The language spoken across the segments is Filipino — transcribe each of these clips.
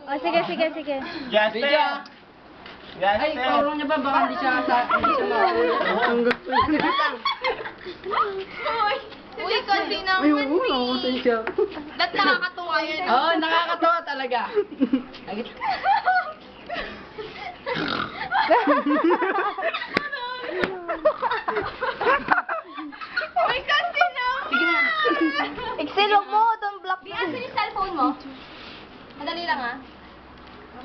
O, sige, sige, sige. Justin! Ay, kauro niya ba? Baka hindi siya Ang gusto niya. Uy, kasi naman eh. siya. Ba't nakakatuwa yun? Oo, nakakatawa talaga. Uy, kasi naman! Iksilog mo, don't block Di, asan yung cellphone mo? Madali lang ah.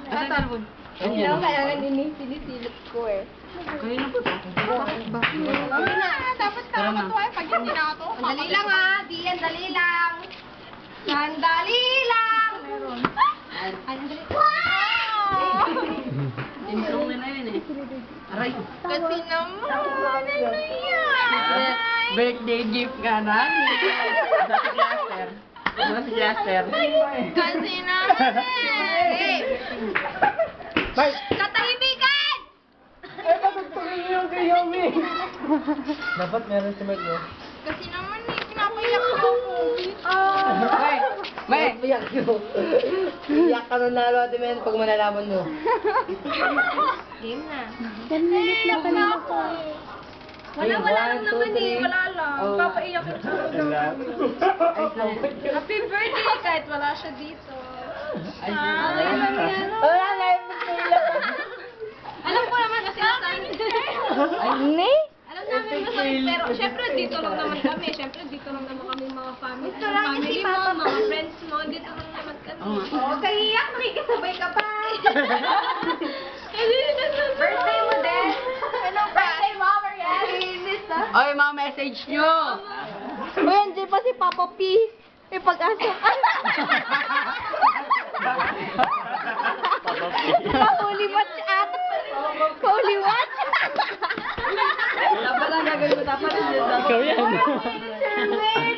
Asa talbon? Ano kaya nga sinisilip ko eh. Kanina po to. Sabi na, dapat nakakatuwa eh pag hindi nakakatuwa. Dali lang ah, Dian, dali lang. Sandali lang. Meron. Ay, dali. Wow! Intro na yun eh. Aray. Kasi naman, ano yan? Birthday gift ka na. Si Justin. Ano si Justin? Kasi naman eh. Bye! Katahimikan! Dapat meron si Mark, no? Kasi naman eh, pinapayak ako. May. Iyak ka nung nalo, Ate Men, pag malalaman mo. Game na. 10 minutes na kanina ko. Wala lang naman eh, wala lang. Oh. Papaiyak yung Happy birthday kahit wala siya dito. Wala na yung Alam ko naman kasi nasan. Ni? Alam namin masakit pero syempre dito lang naman kami. Syempre dito lang naman kami mga family. Gusto lang niya si Family mo, Papa. mga friends mo, dito lang naman kami. Oo nga. Oo, kaya iyak, makikisabay ka pa. Birthday mo din. Ano birthday mo, Marielle? Oy, mga message nyo. Uy, andyan pa si Papa P. May pag-asa. Pahuli watch at. Pahuli watch. Wala pa lang gagawin mo. Dapat Ikaw yan.